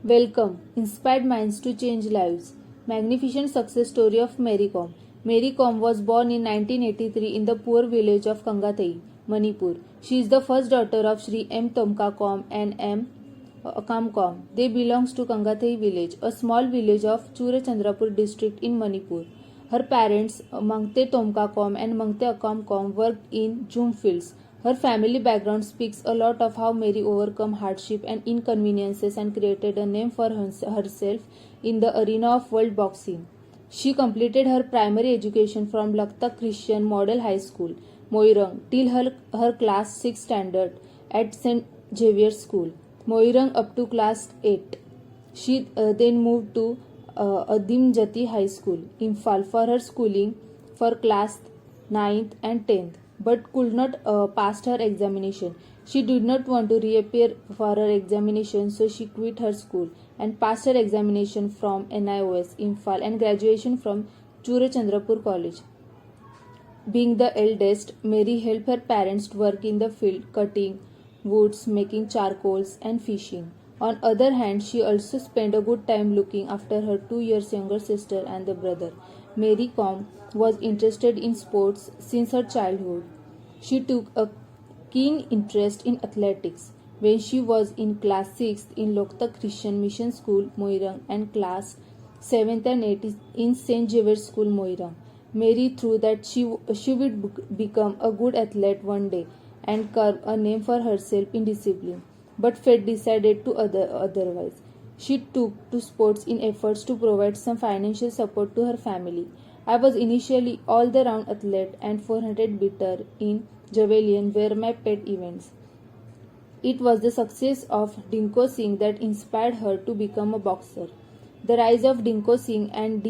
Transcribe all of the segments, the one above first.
Welcome, Inspired Minds to Change Lives. Magnificent success story of Mary Kom. Mary Kom was born in 1983 in the poor village of Kangathai, Manipur. She is the first daughter of Sri M. Tomka Kom and M. Akam Kom. They belongs to Kangathai village, a small village of Churachandrapur district in Manipur. Her parents, Mangte Tomka Kom and Mangte Akam Kom, worked in jhum fields. Her family background speaks a lot of how Mary overcome hardship and inconveniences and created a name for herself in the arena of world boxing. She completed her primary education from Laktak Christian Model High School, Moirang, till her class 6 standard at St. Xavier's School, Moirang up to class 8. She then moved to Adim Jati High School, Imphal for her schooling for class 9th and 10th, but could not pass her examination. She did not want to reappear for her examination, so she quit her school and passed her examination from NIOS, Imphal, and graduation from Churachandrapur College. Being the eldest, Mary helped her parents work in the field, cutting woods, making charcoals, and fishing. On other hand, she also spent a good time looking after her 2 years younger sister and the brother. Mary Kom was interested in sports since her childhood. She took a keen interest in athletics when she was in class 6th in Loktak Christian Mission School, Moirang, and class 7th and 8th in St. Xavier's School, Moirang. Mary thought that she would become a good athlete one day and carve a name for herself in discipline. But fate decided to otherwise. She took to sports in efforts to provide some financial support to her family. I was initially all the round athlete and 400 beater in javelin were my pet events. It was the success of Dinko Singh that inspired her to become a boxer. The rise of Dinko Singh and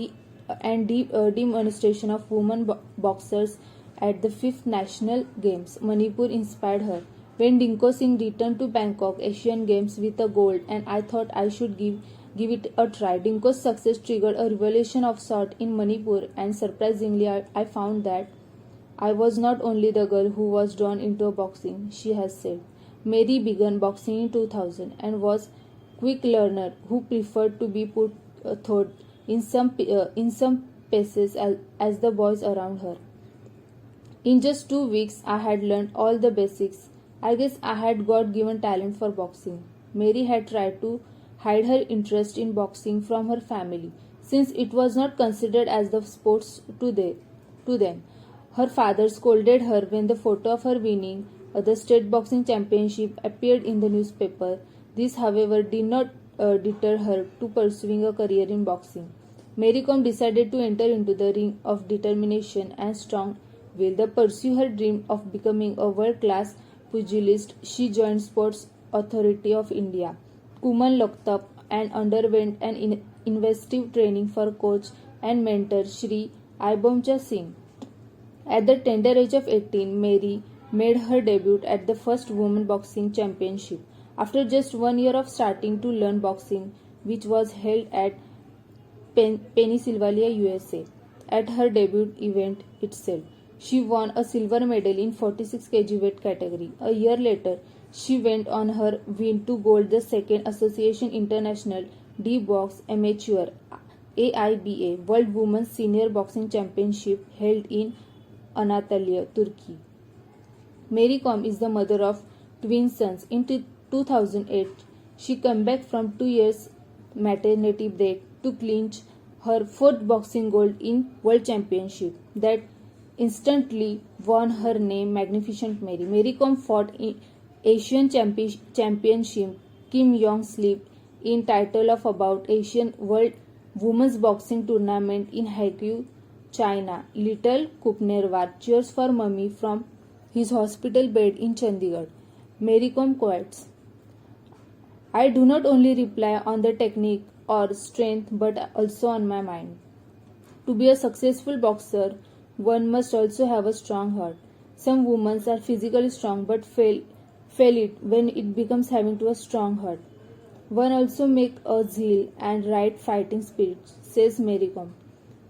demonstration of women boxers at the 5th National Games, Manipur inspired her. When Dinko Singh returned to Bangkok Asian Games with a gold, and I thought I should give it a try. Dinko's success triggered a revolution of sort in Manipur, and surprisingly, I found that I was not only the girl who was drawn into boxing, she has said. Mary began boxing in 2000 and was quick learner who preferred to be put third in some paces as the boys around her. In just 2 weeks, I had learned all the basics. I guess I had God-given talent for boxing. Mary had tried to hide her interest in boxing from her family, since it was not considered as the sports to them. Her father scolded her when the photo of her winning the state boxing championship appeared in the newspaper. This, however, did not deter her to pursuing a career in boxing. Mary Kom decided to enter into the ring of determination and strong will to pursue her dream of becoming a world-class pugilist. She joined Sports Authority of India, Kuman Loktak, and underwent an investive training for coach and mentor Sri Aibomcha Singh. At the tender age of 18, Mary made her debut at the first Women Boxing Championship. After just 1 year of starting to learn boxing, which was held at Pennsylvania, USA. At her debut event itself, she won a silver medal in 46 kg weight category. A year later, she went on her win to gold the second Association International D-Box Amateur AIBA World Women's Senior Boxing Championship held in Antalya, Turkey. Mary Kom is the mother of twin sons. In 2008, she came back from 2 years maternity break to clinch her fourth boxing gold in World Championship. That instantly won her name Magnificent Mary. Mary Kom fought in Asian Championship Kim Yong Slip in title of about Asian World Women's Boxing Tournament in Haikou, China. Little Kupnerwar cheers for mummy from his hospital bed in Chandigarh. Mary Kom quotes, I do not only rely on the technique or strength but also on my mind. To be a successful boxer, one must also have a strong heart. Some women are physically strong but fail it when it becomes having to a strong heart. One also make a zeal and right fighting spirit, says Mary Kom.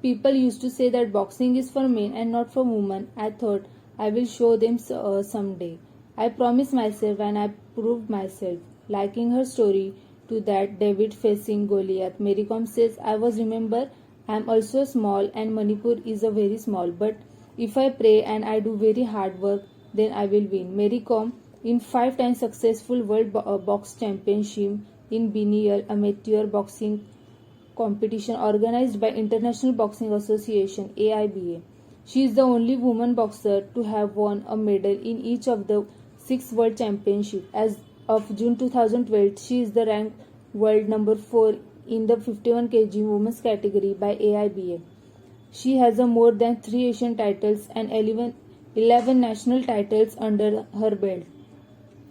People used to say that boxing is for men and not for women. I thought I will show them someday. I promised myself and I proved myself. Liking her story, to that David facing Goliath. Mary Kom says, I was remember I am also small and Manipur is a very small, but if I pray and I do very hard work, then I will win. Mary Kom in 5 times successful World Box Championship in Biennial Amateur Boxing competition organized by International Boxing Association AIBA. She is the only woman boxer to have won a medal in each of the 6 World Championships. As of June 2012, she is the ranked world number 4 in the 51 kg women's category by AIBA. She has more than 3 Asian titles and 11 national titles under her belt.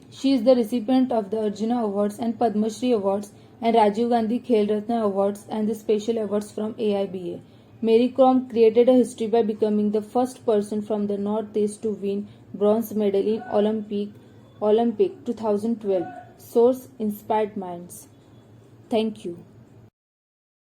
She is the recipient of the Arjuna Awards and Padma Shri Awards and Rajiv Gandhi Khel Ratna Awards and the special awards from AIBA. Mary Kom created a history by becoming the first person from the Northeast to win bronze medal in Olympic 2012. Source Inspired Minds. Thank you.